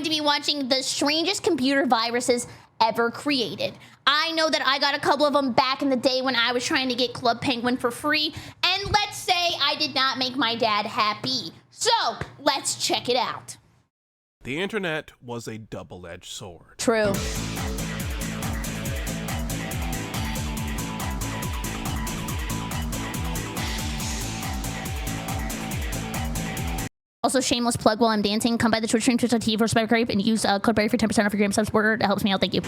to be watching the strangest computer viruses ever created. I know that I got a couple of them back in the day when I was trying to get Club Penguin for free, and let's say I did not make my dad happy. So, let's check it out. The internet was a double-edged sword. True. Also, shameless plug while I'm dancing. Come by the Twitch stream, twitch.tv for BerryCrepe, and use code Berry for 10% off your game subs order. That helps me out. Thank you.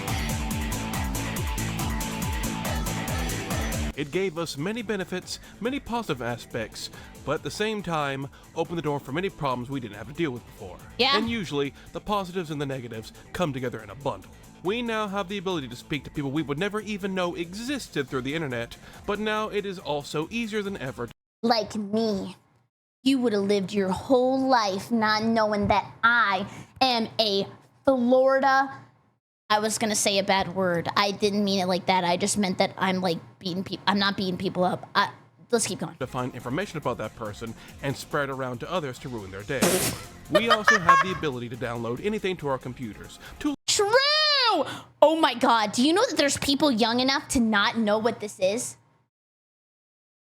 It gave us many benefits, many positive aspects, but at the same time, opened the door for many problems we didn't have to deal with before. Yeah. And usually, the positives and the negatives come together in a bundle. We now have the ability to speak to people we would never even know existed through the internet, but now it is also easier than ever. Like me. You would have lived your whole life not knowing that I am a Florida. I was gonna say a bad word. I didn't mean it like that. I just meant that I'm like beating people. I'm not beating people up. Let's keep going. To find information about that person and spread around to others to ruin their day. We also have the ability to download anything to our computers. True! Oh my god, do you know that there's people young enough to not know what this is?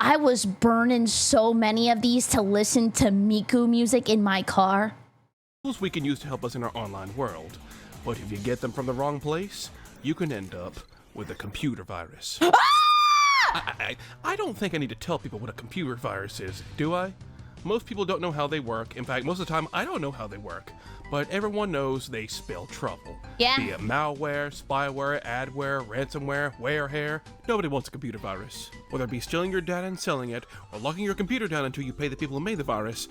I was burning so many of these to listen to Miku music in my car. Tools we can use to help us in our online world. But if you get them from the wrong place, you can end up with a computer virus. I don't think I need to tell people what a computer virus is, do I? Most people don't know how they work. In fact, most of the time, I don't know how they work. But everyone knows they spell trouble. Yeah. Be it malware, spyware, adware, ransomware, werehair. Nobody wants a computer virus. Whether it be stealing your data and selling it, or locking your computer down until you pay the people who made the virus.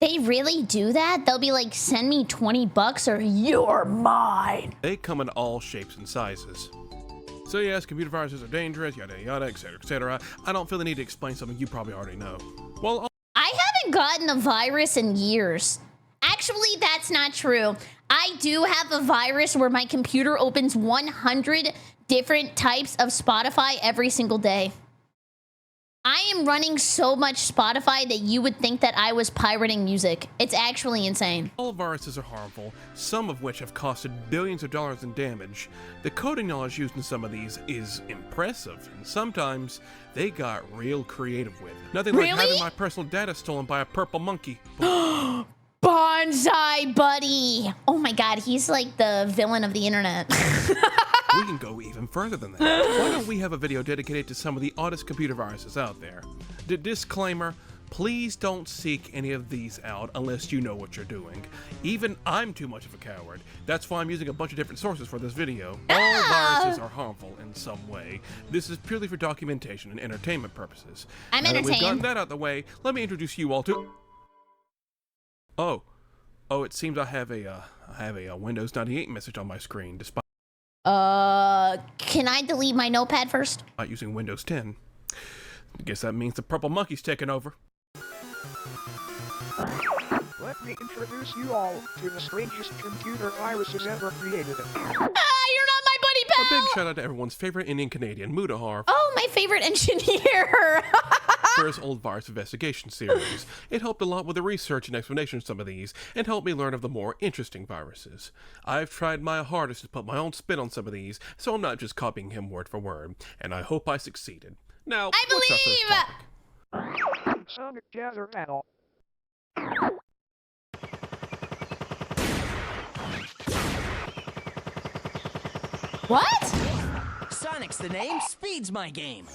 They really do that? They'll be like, send me 20 bucks or you're mine. They come in all shapes and sizes. So yes, computer viruses are dangerous, yada yada, etc, etc. I don't feel the need to explain something you probably already know. Well, I haven't gotten a virus in years. Actually, that's not true. I do have a virus where my computer opens 100 different types of Spotify every single day. I am running so much Spotify that you would think that I was pirating music. It's actually insane. All viruses are harmful, some of which have costed billions of dollars in damage. The coding knowledge used in some of these is impressive, and sometimes they got real creative with it. Nothing like having my personal data stolen by a purple monkey. Bonsai Buddy! Oh my god, he's like the villain of the internet. We can go even further than that. Why don't we have a video dedicated to some of the oddest computer viruses out there? Disclaimer, please don't seek any of these out unless you know what you're doing. Even I'm too much of a coward. That's why I'm using a bunch of different sources for this video. All viruses are harmful in some way. This is purely for documentation and entertainment purposes. I'm now that we've gotten entertained. that out of the way, let me introduce you all to... Oh, it seems I have a Windows 98 message on my screen, despite can I delete my notepad first? Using Windows 10. I guess that means the purple monkey's taking over. Let me introduce you all to the strangest computer viruses ever created. You're not my buddy, pal! A big shout out to everyone's favorite Indian Canadian, Mudahar. Oh, my favorite engineer! For his old virus investigation series. It helped a lot with the research and explanation of some of these, and helped me learn of the more interesting viruses. I've tried my hardest to put my own spin on some of these, so I'm not just copying him word for word, and I hope I succeeded. Now, what's our first topic? Sonic Gather Battle. What? Sonic's the name, speed's my game.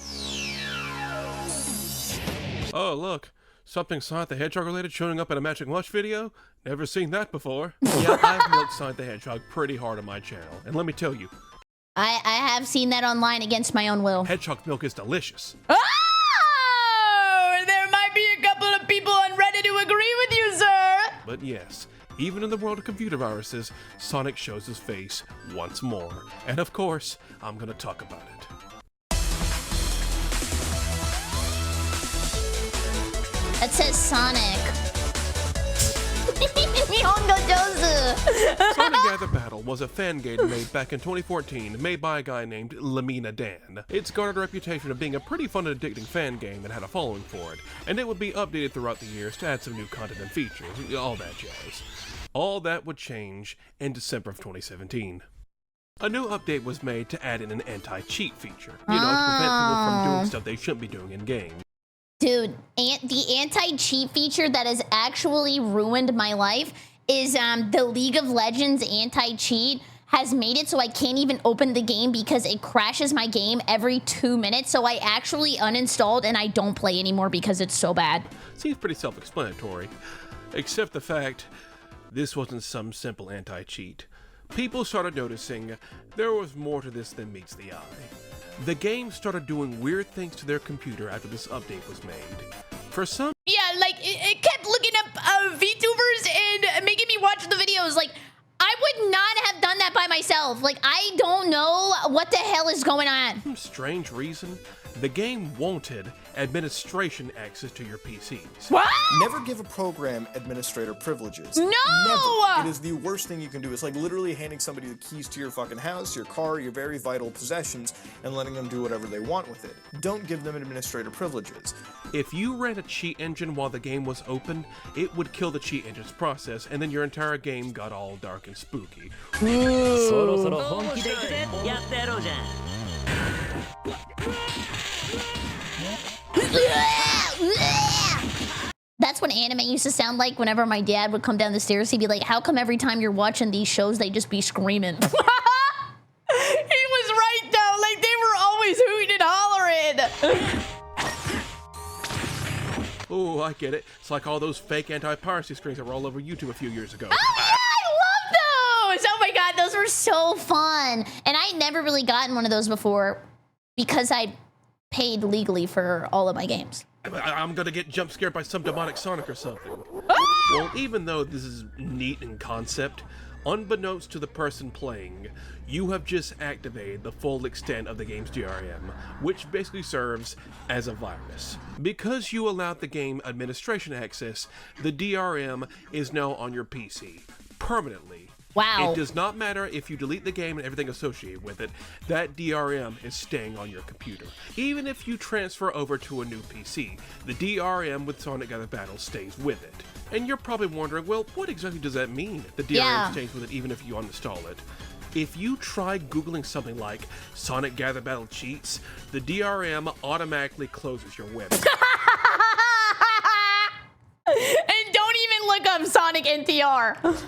Oh, look. Something Sonic the Hedgehog related showing up in a MagicMush video? Never seen that before. Yeah, I've milked Sonic the Hedgehog pretty hard on my channel. And let me tell you, I have seen that online against my own will. hedgehog milk is delicious. Oh! There might be a couple of people on Reddit who agree with you, sir! But yes, even in the world of computer viruses, Sonic shows his face once more. And of course, I'm gonna talk about it. That says Sonic. Sonic Gather Battle was a fan game made back in 2014, made by a guy named Lamina Dan. It's garnered a reputation of being a pretty fun and addicting fan game that had a following for it, and it would be updated throughout the years to add some new content and features, all that jazz. All that would change in December of 2017. A new update was made to add in an anti-cheat feature, to prevent people from doing stuff they shouldn't be doing in-game. Dude, the anti-cheat feature that has actually ruined my life is the League of Legends anti-cheat has made it so I can't even open the game because it crashes my game every 2 minutes. So I actually uninstalled and I don't play anymore because it's so bad. Seems pretty self-explanatory, except the fact this wasn't some simple anti-cheat. People started noticing there was more to this than meets the eye. The game started doing weird things to their computer after this update was made. For some... Yeah, like, it kept looking up VTubers and making me watch the videos. Like, I would not have done that by myself. Like, I don't know what the hell is going on. Strange reason, the game wanted administration access to your PCs. What? Never give a program administrator privileges. No! Never. It is the worst thing you can do. It's like literally handing somebody the keys to your fucking house, your car, your very vital possessions, and letting them do whatever they want with it. Don't give them administrator privileges. If you ran a cheat engine while the game was open, it would kill the cheat engine's process, and then your entire game got all dark and spooky. そろそろ本気でいくぜやってやろうじゃん That's what anime used to sound like whenever my dad would come down the stairs. He'd be like, how come every time you're watching these shows, they just be screaming? He was right, though. Like, they were always hooting and hollering. Oh, I get it. It's like all those fake anti-piracy screens that were all over YouTube a few years ago. Oh, yeah, I love those. Oh, my God. Those were so fun. And I never really gotten one of those before because I paid legally for all of my games. I'm gonna get jump scared by some demonic Sonic or something. Well, even though this is neat in concept, unbeknownst to the person playing, you have just activated the full extent of the game's DRM, which basically serves as a virus. Because you allowed the game administration access, the DRM is now on your PC, permanently. Wow. It does not matter if you delete the game and everything associated with it, that DRM is staying on your computer. Even if you transfer over to a new PC, the DRM with Sonic Gather Battle stays with it. And you're probably wondering, well, what exactly does that mean? The DRM stays with it even if you uninstall it. If you try Googling something like Sonic Gather Battle cheats, the DRM automatically closes your website. And don't even look up Sonic NTR.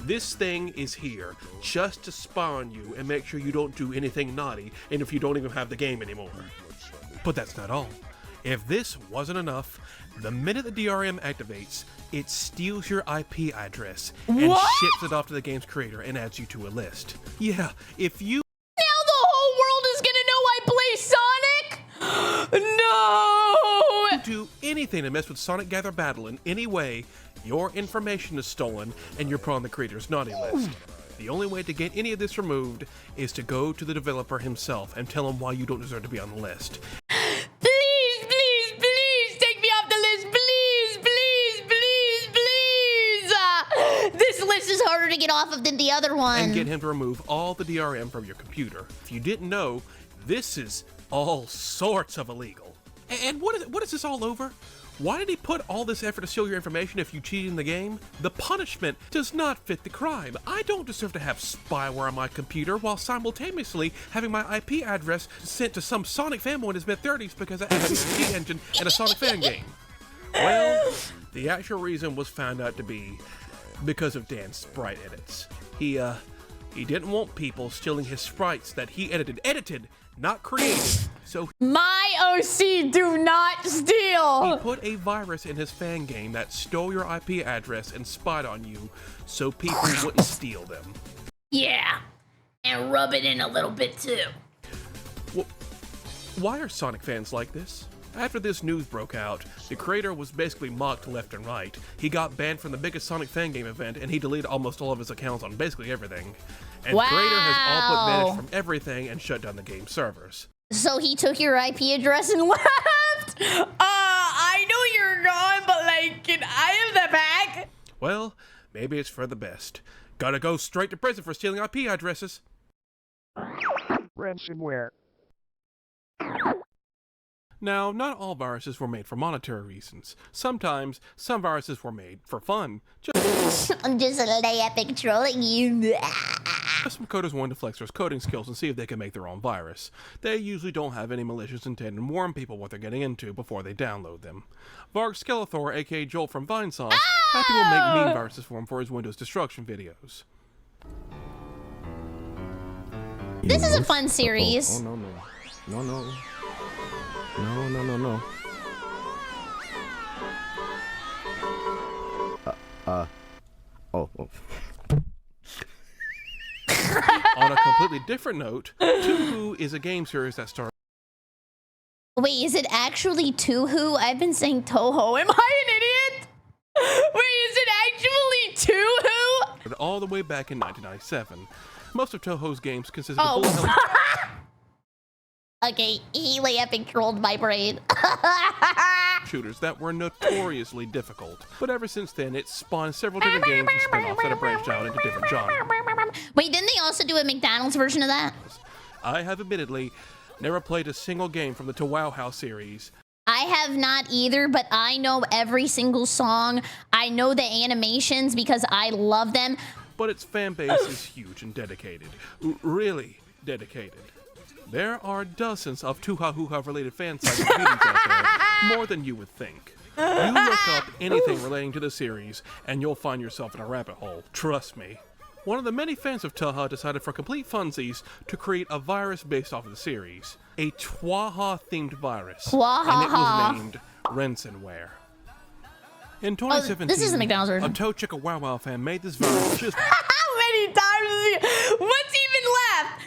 This thing is here just to spy on you and make sure you don't do anything naughty, and if you don't even have the game anymore. But that's not all. If this wasn't enough, the minute the DRM activates, it steals your IP address and ships it off to the game's creator and adds you to a list. Yeah, if you... Now the whole world is gonna know I play Sonic? No! do anything to mess with Sonic Gather Battle in any way, your information is stolen and you're put on the creator's naughty list. The only way to get any of this removed is to go to the developer himself and tell him why you don't deserve to be on the list. Please, please, please take me off the list. Please, please, please, please. This list is harder to get off of than the other one. And get him to remove all the DRM from your computer. If you didn't know, this is all sorts of illegal. And what is this all over? Why did he put all this effort to steal your information if you cheated in the game? The punishment does not fit the crime. I don't deserve to have spyware on my computer while simultaneously having my IP address sent to some Sonic fanboy in his mid-30s because I have a cheat engine and a Sonic fan game. Well, the actual reason was found out to be because of Dan's sprite edits. He didn't want people stealing his sprites that he edited, not created. So my OC do not steal. He put a virus in his fan game that stole your IP address and spied on you so people wouldn't steal them. Yeah, and rub it in a little bit too. Well, why are Sonic fans like this? After this news broke out, the creator was basically mocked left and right. He got banned from the biggest Sonic fan game event, and he deleted almost all of his accounts on basically everything. And the creator has all but vanished from everything and shut down the game servers. So he took your IP address and left? I know you're gone, but like, can I have that back? Well, maybe it's for the best. Gotta go straight to prison for stealing IP addresses. Rensenware. Now, not all viruses were made for monetary reasons. Sometimes, some viruses were made for fun. I'm just a lay epic trolling you. Some coders want to flex their coding skills and see if they can make their own virus. They usually don't have any malicious intent and warn people what they're getting into before they download them. Varg Skeletor, aka Joel from Vinesauce, had people make meme viruses for him for his Windows destruction videos. This is a fun series. Oh, no. No. Oh. On a completely different note, Tuhu is a game series that started Wait, is it actually Tuhu? I've been saying Toho. Am I an idiot? Wait, is it actually Tuhu? all the way back in 1997. Most of Toho's games consisted of bullet hell Okay, he lay epic trolled my brain. shooters that were notoriously difficult. But ever since then, it's spawned several different games and spin-offs that have branched out into different genres. Wait, didn't they also do a McDonald's version of that? I have admittedly never played a single game from the Tawauhau series. I have not either, but I know every single song. I know the animations because I love them. But its fan base is huge and dedicated. Really dedicated. There are dozens of Tuha-Huha related fan sites and communities out there, more than you would think. You look up anything relating to the series, and you'll find yourself in a rabbit hole. Trust me. One of the many fans of Tuha decided for complete funsies to create a virus based off of the series. A Twaha-themed virus. And it was named Rensenware. In 2017, this is the McDonald's version. a Toe Chicka Wow Wow fan made this virus just How many times is he? What's even left?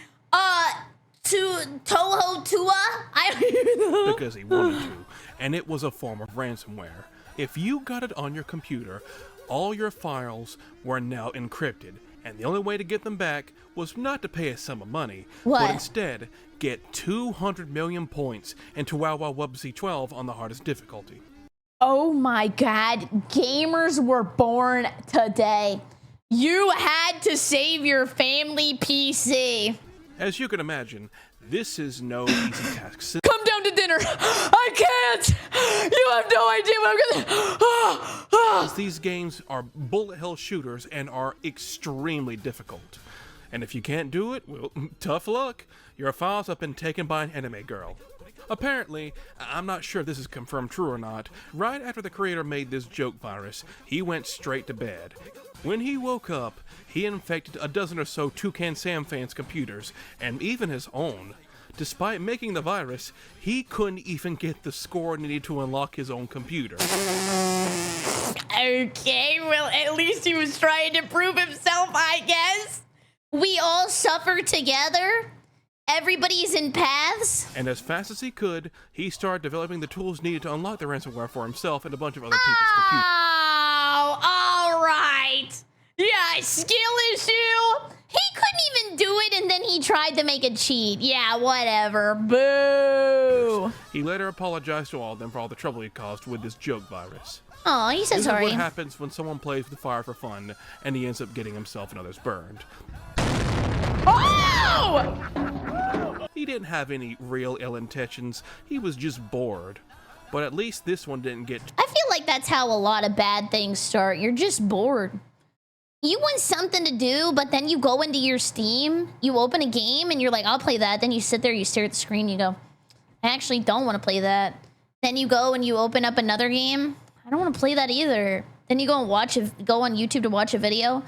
To Toho Tua? I don't even know. because he wanted to, and it was a form of ransomware. If you got it on your computer, all your files were now encrypted, and the only way to get them back was not to pay a sum of money, What? but instead get 200 million points into WoW WubC 12 on the hardest difficulty. Oh my god, gamers were born today. You had to save your family PC. As you can imagine, this is no easy task. Come down to dinner. I can't. You have no idea what I'm gonna. These games are bullet hell shooters and are extremely difficult. And if you can't do it, well, tough luck. Your files have been taken by an anime girl. Apparently, I'm not sure if this is confirmed true or not, right after the creator made this joke virus, he went straight to bed. When he woke up, he infected a dozen or so Toucan Sam fans' computers, and even his own. Despite making the virus, he couldn't even get the score needed to unlock his own computer. Okay, well, at least he was trying to prove himself, I guess. We all suffer together. Everybody's in paths. And as fast as he could, he started developing the tools needed to unlock the ransomware for himself and a bunch of other people's computers. Oh, all right. Yeah, skill issue. He couldn't even do it, and then he tried to make a cheat. Yeah, whatever. Boo. He later apologized to all of them for all the trouble he caused with this joke virus. Oh, he said This sorry. is what happens when someone plays with fire for fun, and he ends up getting himself and others burned. Oh! He didn't have any real ill intentions, he was just bored. But at least this one didn't get... I feel like that's how a lot of bad things start. You're just bored. You want something to do, but then you go into your Steam, you open a game, and you're like, I'll play that. Then you sit there, you stare at the screen, you go, I actually don't want to play that. Then you go and you open up another game. I don't want to play that either. Then you go and go on YouTube to watch a video.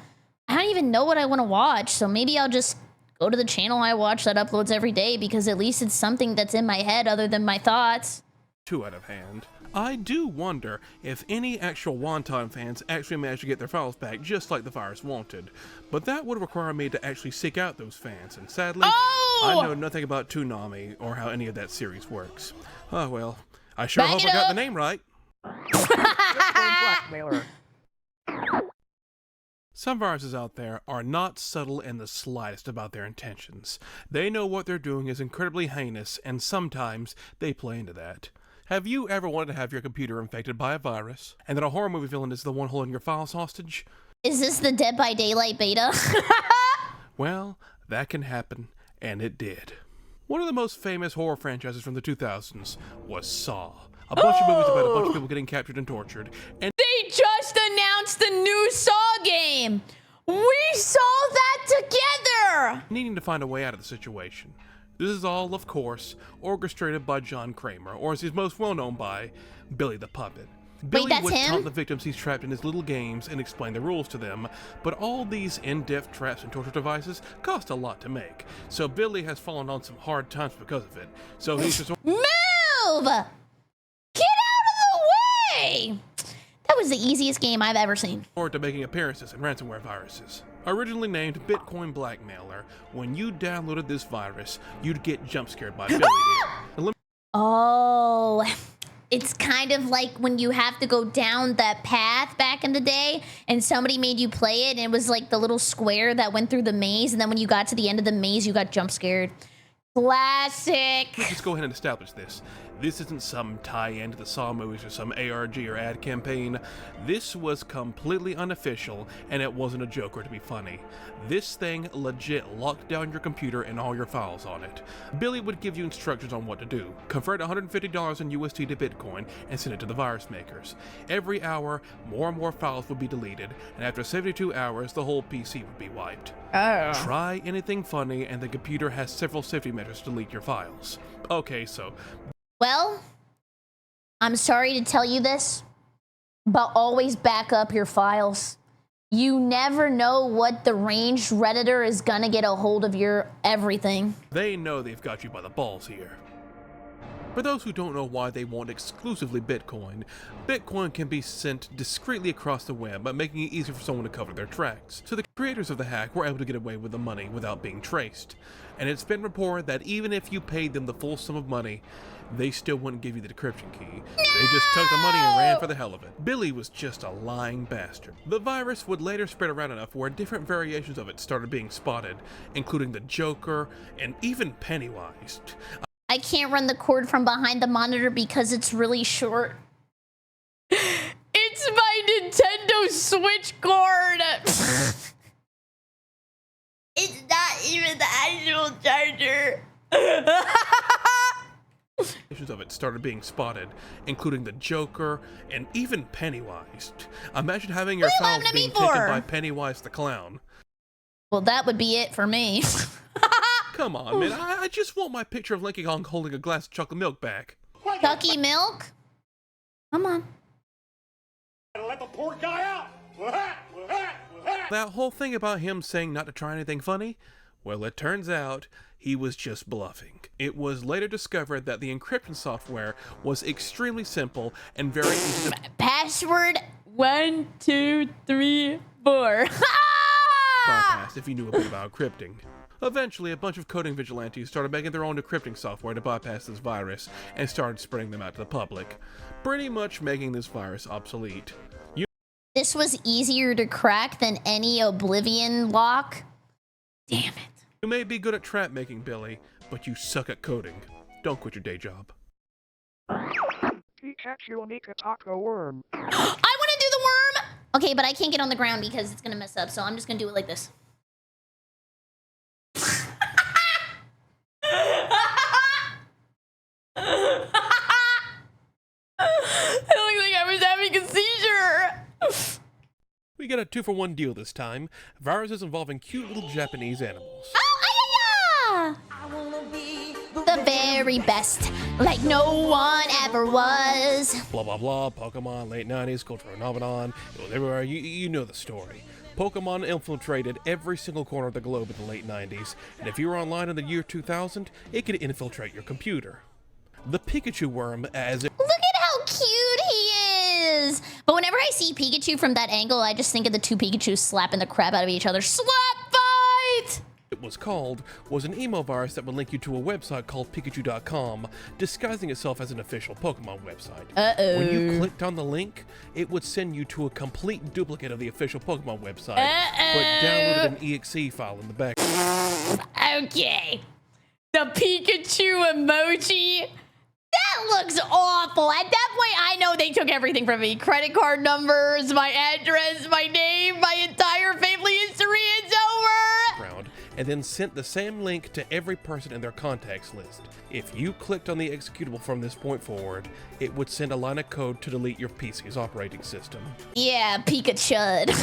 I don't even know what I want to watch, so maybe I'll just go to the channel I watch that uploads every day, because at least it's something that's in my head other than my thoughts. too out of hand. I do wonder if any actual Wonton fans actually managed to get their files back just like the virus wanted. But that would require me to actually seek out those fans, and sadly, I know nothing about Toonami or how any of that series works. Oh well, I sure hope I got the name right. Blackmailer. Some viruses out there are not subtle in the slightest about their intentions. They know what they're doing is incredibly heinous, and sometimes they play into that. Have you ever wanted to have your computer infected by a virus, and then a horror movie villain is the one holding your files hostage? Is this the Dead by Daylight beta? Well, that can happen, and it did. One of the most famous horror franchises from the 2000s was Saw. A bunch of movies about a bunch of people getting captured and tortured. And They just announced the new Saw game. We saw that together. needing to find a way out of the situation. This is all, of course, orchestrated by John Kramer, or as he's most well known by, Billy the Puppet. Billy that's would him? taunt the victims he's trapped in his little games and explain the rules to them, but all these in-depth traps and torture devices cost a lot to make, so Billy has fallen on some hard times because of it. So he's just Move! Get out of the way! That was the easiest game I've ever seen. forward to making appearances in ransomware viruses. Originally named Bitcoin Blackmailer, when you downloaded this virus, you'd get jump scared by Billy here. Oh, it's kind of like when you have to go down that path back in the day and somebody made you play it and it was like the little square that went through the maze, and then when you got to the end of the maze, you got jump scared. Classic. Let's just go ahead and establish this. This isn't some tie-in to the Saw movies or some ARG or ad campaign. This was completely unofficial, and it wasn't a joke or to be funny. This thing legit locked down your computer and all your files on it. Billy would give you instructions on what to do. Convert $150 in USD to Bitcoin and send it to the virus makers. Every hour, more and more files would be deleted, and after 72 hours, the whole PC would be wiped. Try anything funny, and the computer has several safety measures to delete your files. Okay, so Well, I'm sorry to tell you this, but always back up your files. You never know what the ranged Redditor is gonna get a hold of your everything. they know they've got you by the balls here. For those who don't know why they want exclusively Bitcoin, Bitcoin can be sent discreetly across the web by making it easier for someone to cover their tracks. So the creators of the hack were able to get away with the money without being traced. And it's been reported that even if you paid them the full sum of money, they still wouldn't give you the decryption key. They just took the money and ran for the hell of it. Billy was just a lying bastard. The virus would later spread around enough where different variations of it started being spotted, including the Joker and even Pennywise. I can't run the cord from behind the monitor because it's really short. It's my Nintendo Switch cord! It's not even the actual charger. Variations of it started being spotted, including the Joker and even Pennywise. Imagine having your What are you files laughing at me being taken for? by Pennywise the Clown. Well, that would be it for me. Come on, man. I just want my picture of Linky Kong holding a glass of chocolate milk back. Ducky milk? Come on. Let the poor guy out! That whole thing about him saying not to try anything funny? Well, it turns out he was just bluffing. It was later discovered that the encryption software was extremely simple and very easy to Password 1, 2, 3, 4. bypass if you knew a bit about encrypting. Eventually, a bunch of coding vigilantes started making their own decrypting software to bypass this virus and started spreading them out to the public, pretty much making this virus obsolete. This was easier to crack than any Oblivion lock. Damn it. You may be good at trap making, Billy, but you suck at coding. Don't quit your day job. Pikachu and Ika-tako worm. I want to do the worm! Okay, but I can't get on the ground because it's going to mess up, so I'm just going to do it like this. It looks like I was having a seizure. We got a 2-for-1 deal this time. Viruses involving cute little Japanese animals. Oh, the very best, like no one ever was. Blah blah blah, Pokemon, late 90s, cultural phenomenon. It was everywhere, you know the story. Pokemon infiltrated every single corner of the globe in the late 90s, and if you were online in the year 2000, it could infiltrate your computer. The Pikachu worm, as it Look at how cute he is. But whenever I see Pikachu from that angle, I just think of the two Pikachus slapping the crap out of each other. Slap fight! was called, was an email virus that would link you to a website called Pikachu.com, disguising itself as an official Pokemon website. When you clicked on the link, it would send you to a complete duplicate of the official Pokemon website, but downloaded an .exe file in the back. Okay. The Pikachu emoji? That looks awful. At that point, I know they took everything from me. Credit card numbers, my address, my name, my entire family history. It's over. and then sent the same link to every person in their contacts list. If you clicked on the executable from this point forward, it would send a line of code to delete your PC's operating system. Yeah, Pikachu.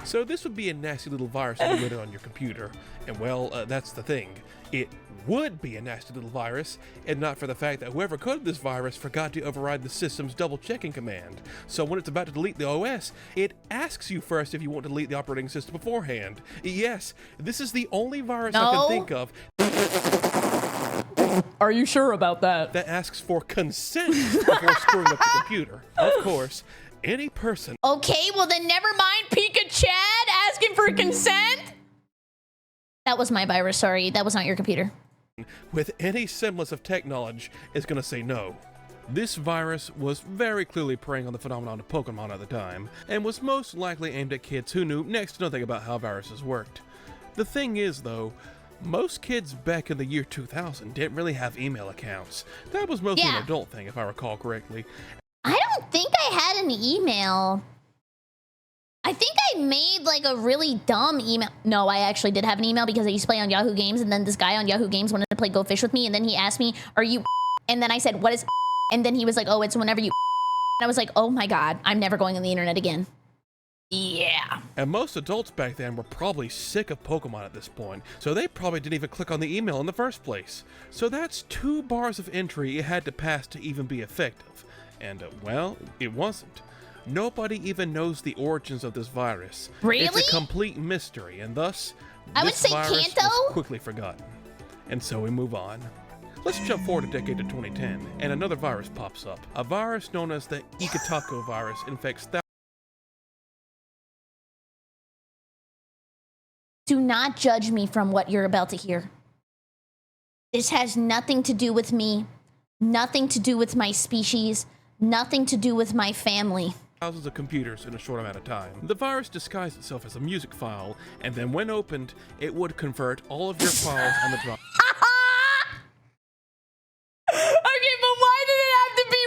So this would be a nasty little virus implemented on your computer. And well, that's the thing. It would be a nasty little virus, and not for the fact that whoever coded this virus forgot to override the system's double-checking command. So when it's about to delete the OS, it asks you first if you want to delete the operating system beforehand. Yes, this is the only virus I can think of. Are you sure about that? That asks for consent before screwing up the computer. Of course, any person. Okay, well then never mind, Pikachu asking for consent. That was my virus, sorry. That was not your computer. With any semblance of tech knowledge is going to say no. This virus was very clearly preying on the phenomenon of Pokemon at the time, and was most likely aimed at kids who knew next to nothing about how viruses worked. The thing is, though, most kids back in the year 2000 didn't really have email accounts. That was mostly an adult thing, if I recall correctly. I don't think I had an email. I think I made like a really dumb email. No, I actually did have an email because I used to play on Yahoo Games, and then this guy on Yahoo Games wanted to play Go Fish with me, and then he asked me, "Are you?" And then I said, "What is?" And then he was like, "Oh, it's whenever you." And I was like, "Oh my god, I'm never going on the internet again." Yeah. And most adults back then were probably sick of Pokemon at this point, so they probably didn't even click on the email in the first place. So that's 2 bars of entry it had to pass to even be effective. And, well, it wasn't. Nobody even knows the origins of this virus. Really? It's a complete mystery, and thus, I would this say virus Kanto? was quickly forgotten. And so we move on. Let's jump forward a decade to 2010, and another virus pops up. A virus known as the Ika-tako virus infects thousands. Do not judge me from what you're about to hear. This has nothing to do with me, nothing to do with my species, nothing to do with my family. Thousands of computers in a short amount of time. The virus disguised itself as a music file, and then when opened, it would convert all of your files on the drive. Okay, but why did it have to be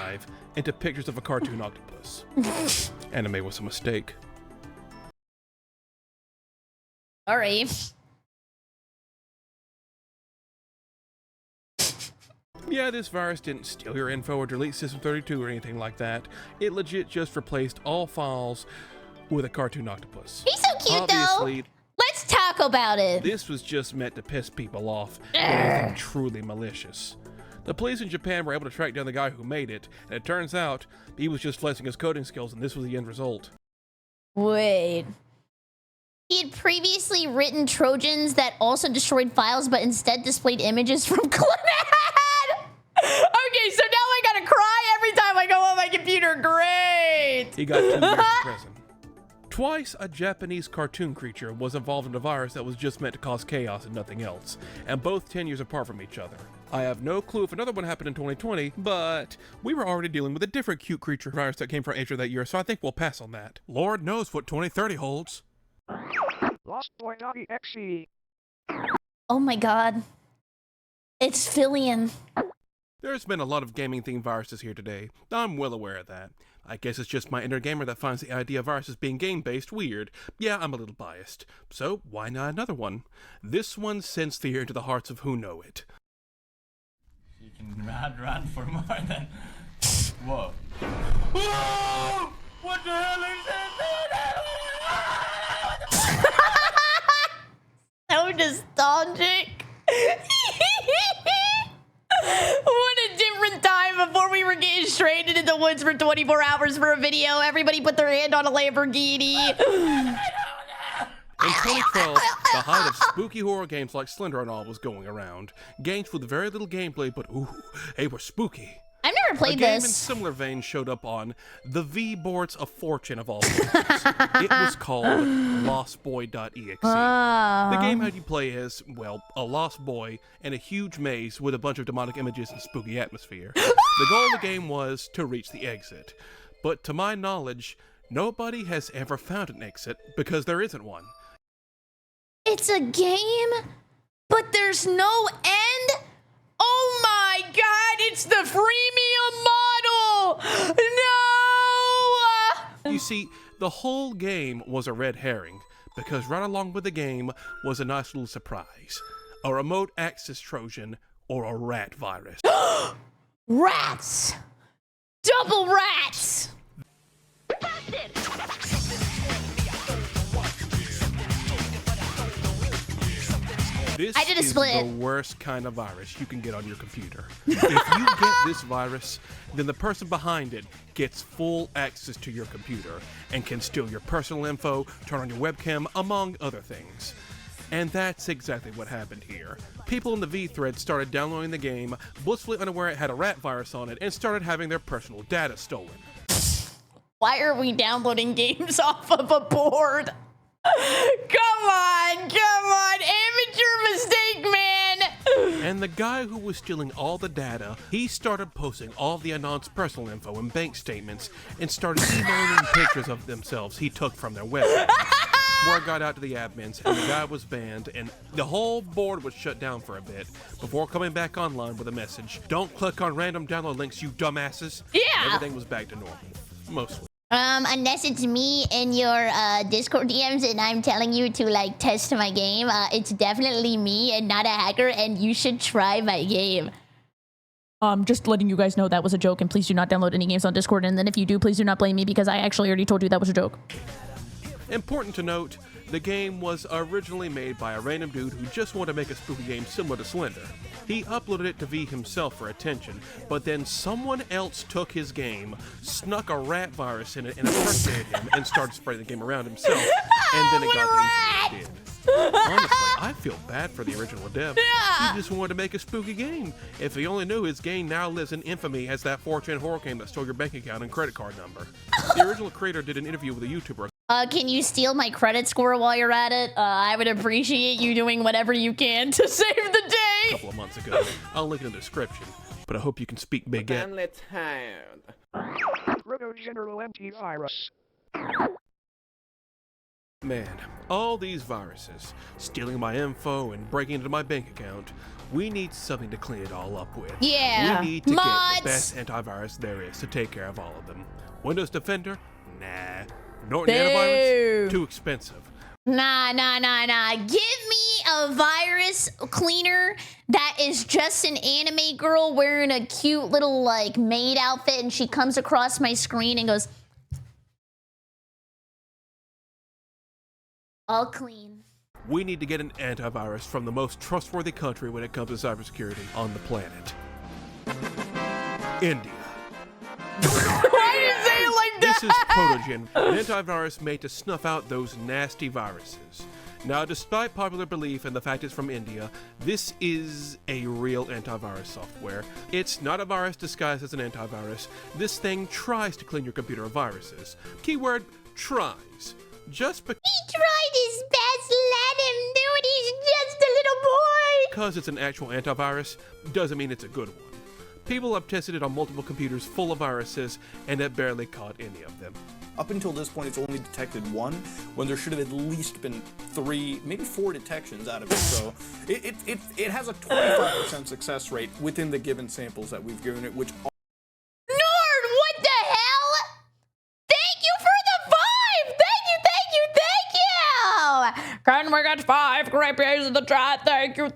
red? Into pictures of a cartoon octopus. Anime was a mistake. All right. Yeah, this virus didn't steal your info or delete System 32 or anything like that. It legit just replaced all files with a cartoon octopus. He's so cute, Obviously, though. Let's talk about it. this was just meant to piss people off, anything truly malicious. The police in Japan were able to track down the guy who made it, and it turns out he was just flexing his coding skills, and this was the end result. Wait. He had previously written Trojans that also destroyed files, but instead displayed images from Clannad. Okay, so now I gotta cry every time I go on my computer. Great. He got 2 years in prison. Twice, a Japanese cartoon creature was involved in a virus that was just meant to cause chaos and nothing else, and both 10 years apart from each other. I have no clue if another one happened in 2020, but we were already dealing with a different cute creature virus that came from Asia that year, so I think we'll pass on that. Lord knows what 2030 holds. Lost Boy.exe. Oh my god. It's Fillion. There's been a lot of gaming-themed viruses here today. I'm well aware of that. I guess it's just my inner gamer that finds the idea of viruses being game-based weird. Yeah, I'm a little biased. So, why not another one? This one sends fear into the hearts of who know it. You can run for more than... Whoa. Whoa! What the hell is that? So nostalgic. What a different time before we were getting straight into the woods for 24 hours for a video. Everybody put their hand on a Lamborghini. In 2012, the height of spooky horror games like Slender and all was going around. Games with very little gameplay, but ooh, they were spooky. I've never played A game this. in similar vein showed up on the V boards of fortune of all places. It was called LostBoy.exe. The game had you play as, well, a lost boy in a huge maze with a bunch of demonic images and spooky atmosphere. The goal of the game was to reach the exit. But to my knowledge, nobody has ever found an exit because there isn't one. It's a game, but there's no end? Oh my god, it's the freemium model! No! You see, the whole game was a red herring. because right along with the game was a nice little surprise. A remote access Trojan or a rat virus. Rats! Double rats! This I did a is split. the worst kind of virus you can get on your computer. If you get this virus, then the person behind it gets full access to your computer and can steal your personal info, turn on your webcam, among other things. And that's exactly what happened here. People in the V thread started downloading the game, blissfully unaware it had a rat virus on it, and started having their personal data stolen. Why are we downloading games off of a board? Come on, amateur mistake, man. And the guy who was stealing all the data, he started posting all the anon's personal info and bank statements and started emailing them pictures of themselves he took from their website. Word got out to the admins and the guy was banned and the whole board was shut down for a bit before coming back online with a message. Don't click on random download links, you dumbasses. Yeah. Everything was back to normal. Mostly. Unless it's me in your Discord DMs and I'm telling you to like test my game, it's definitely me and not a hacker, and you should try my game. Just letting you guys know that was a joke, and please do not download any games on Discord, and then if you do, please do not blame me because I actually already told you that was a joke. Important to note, the game was originally made by a random dude who just wanted to make a spooky game similar to Slender. He uploaded it to V himself for attention, but then someone else took his game, snuck a rat virus in it, and impersonated him, and started spreading the game around himself, and then it got the incident it did. Honestly, I feel bad for the original dev. He just wanted to make a spooky game. If he only knew his game now lives in infamy as that 4chan horror game that stole your bank account and credit card number. The original creator did an interview with a YouTuber. Can you steal my credit score while you're at it? I would appreciate you doing whatever you can to save the A day. couple of months ago. I'll link in the description, but I hope you can speak big at. Protogen antivirus. Man, all these viruses, stealing my info and breaking into my bank account, we need something to clean it all up with. Yeah, We need to mods. get the best antivirus there is to take care of all of them. Windows Defender? Nah. Norton Antivirus? Too expensive. Nah. Give me a virus cleaner that is just an anime girl wearing a cute little like maid outfit, and she comes across my screen and goes, all clean. We need to get an antivirus from the most trustworthy country when it comes to cybersecurity on the planet. India. Why do you say it like that? This is Protogen, an antivirus made to snuff out those nasty viruses. Now, despite popular belief and the fact it's from India, this is a real antivirus software. It's not a virus disguised as an antivirus. This thing tries to clean your computer of viruses. Keyword, tries. Just He tried his best, let him do it, he's just a little boy. because it's an actual antivirus doesn't mean it's a good one. People have tested it on multiple computers full of viruses, and it barely caught any of them. Up until this point, it's only detected one, when there should have at least been 3, maybe 4 detections out of it. So it has a 25% success rate within the given samples that we've given it, which Nord, what the hell? Thank you for the 5! Thank you! Can we get 5 grapes in the chat? Thank you.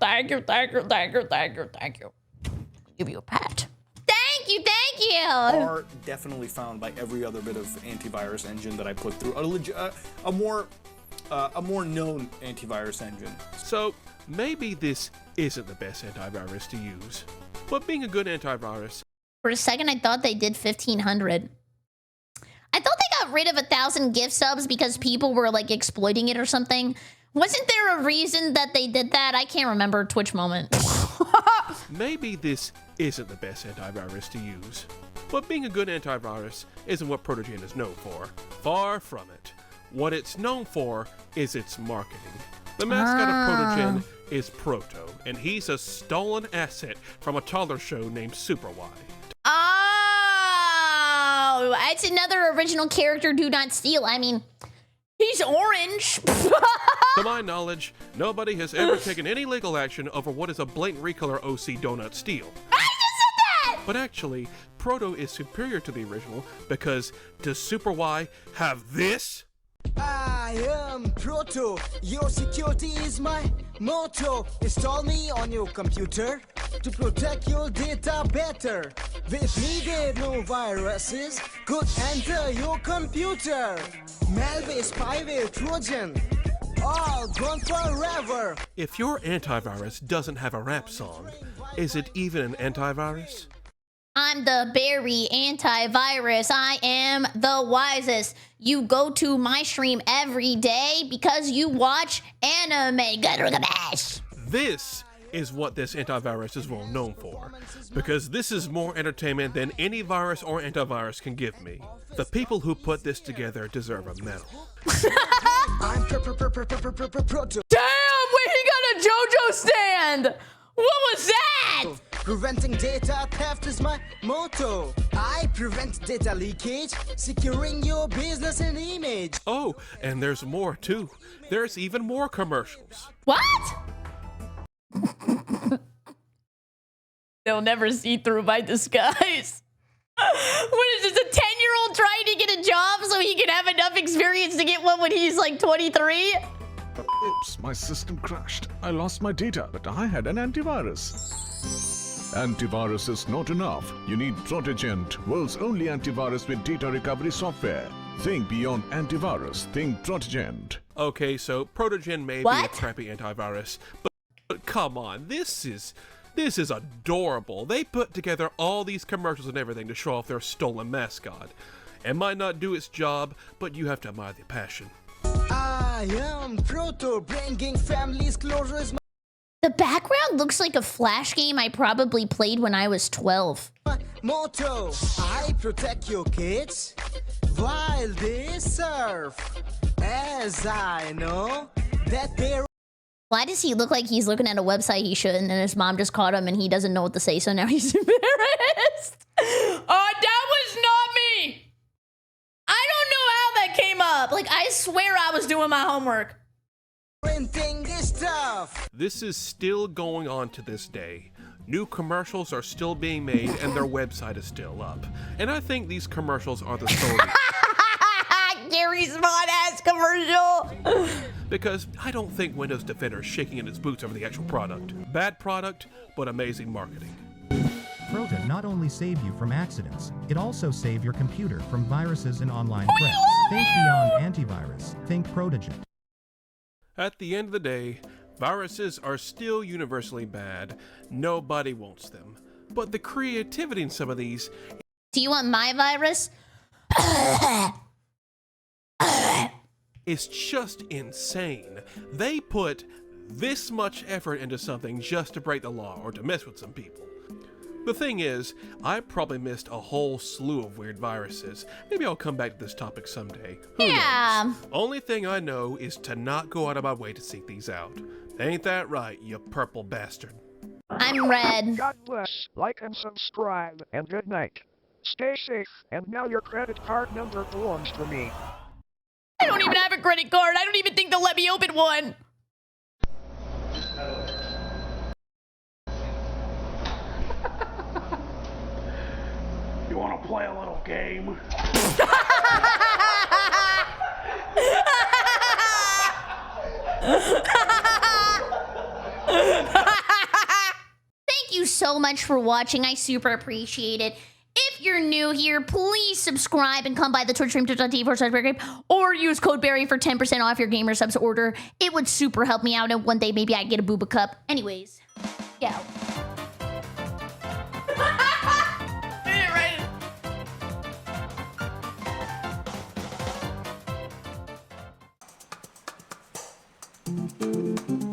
Give you a pat. Thank you. are definitely found by every other bit of antivirus engine that I put through. A more known antivirus engine. So, maybe this isn't the best antivirus to use, but being a good antivirus. For a second, I thought they did 1,500. I thought they got rid of 1,000 gift subs because people were like exploiting it or something. Wasn't there a reason that they did that? I can't remember. Twitch moment. Maybe this isn't the best antivirus to use, but being a good antivirus isn't what Protogen is known for. Far from it. What it's known for is its marketing. The mascot of Protogen is Proto, and he's a stolen asset from a toddler show named Super Y. Oh, it's another original character do not steal. I mean, he's orange. To my knowledge, nobody has ever taken any legal action over what is a blatant recolor OC donut steal. I just said that! But actually, Proto is superior to the original because does Super Y have this? I am Proto. Your security is my motto. Install me on your computer to protect your data better. With needed no viruses could enter your computer. Malware, spyware, Trojan, all gone forever. If your antivirus doesn't have a rap song, is it even an antivirus? I'm the Berry antivirus. I am the wisest. You go to my stream every day because you watch anime. This is what this antivirus is well known for, because this is more entertainment than any virus or antivirus can give me. The people who put this together deserve a medal. I'm Proto. Damn, wait, he got a JoJo stand. What was that? Preventing data theft is my motto. I prevent data leakage, securing your business and image. Oh, and there's more too. There's even more commercials. What? They'll never see through my disguise. What is this, a 10-year-old trying to get a job so he can have enough experience to get one when he's like 23? Oops, my system crashed. I lost my data, but I had an antivirus. Antivirus is not enough. You need Protogen, world's only antivirus with data recovery software. Think beyond antivirus. Think Protogen. Okay, so Protogen may be a crappy antivirus, but come on, this is adorable. They put together all these commercials and everything to show off their stolen mascot. It might not do its job, but you have to admire the passion. I am Proto, bringing families closer is The background looks like a Flash game I probably played when I was 12. my motto. I protect your kids while they surf. As I know that they're Why does he look like he's looking at a website he shouldn't, and his mom just caught him and he doesn't know what to say, so now he's embarrassed? That was not me! I don't know how that came up. Like, I swear I was doing my homework. printing this stuff. This is still going on to this day. New commercials are still being made and their website is still up. And I think these commercials are the story. Gary's smart-ass commercial. Because I don't think Windows Defender is shaking in its boots over the actual product. Bad product, but amazing marketing. Protogen not only save you from accidents, it also save your computer from viruses and online threats. Think beyond antivirus. Think Protogen. At the end of the day, viruses are still universally bad. Nobody wants them. But the creativity in some of these... Do you want my virus? It's just insane. They put this much effort into something just to break the law or to mess with some people. The thing is, I probably missed a whole slew of weird viruses. Maybe I'll come back to this topic someday. Who knows? Only thing I know is to not go out of my way to seek these out. Ain't that right, you purple bastard? I'm red. God bless, like and subscribe, and good night. Stay safe, and now your credit card number belongs to me. I don't even have a credit card. I don't even think they'll let me open one. You want to play a little game? Thank you so much for watching. I super appreciate it. If you're new here, please subscribe and come by the Twitch stream, twitch.tv/BerryCrepe, or use code Berry for 10% off your gamer subs order. It would super help me out, and one day maybe I get a booba cup. Anyways, yeah. Right.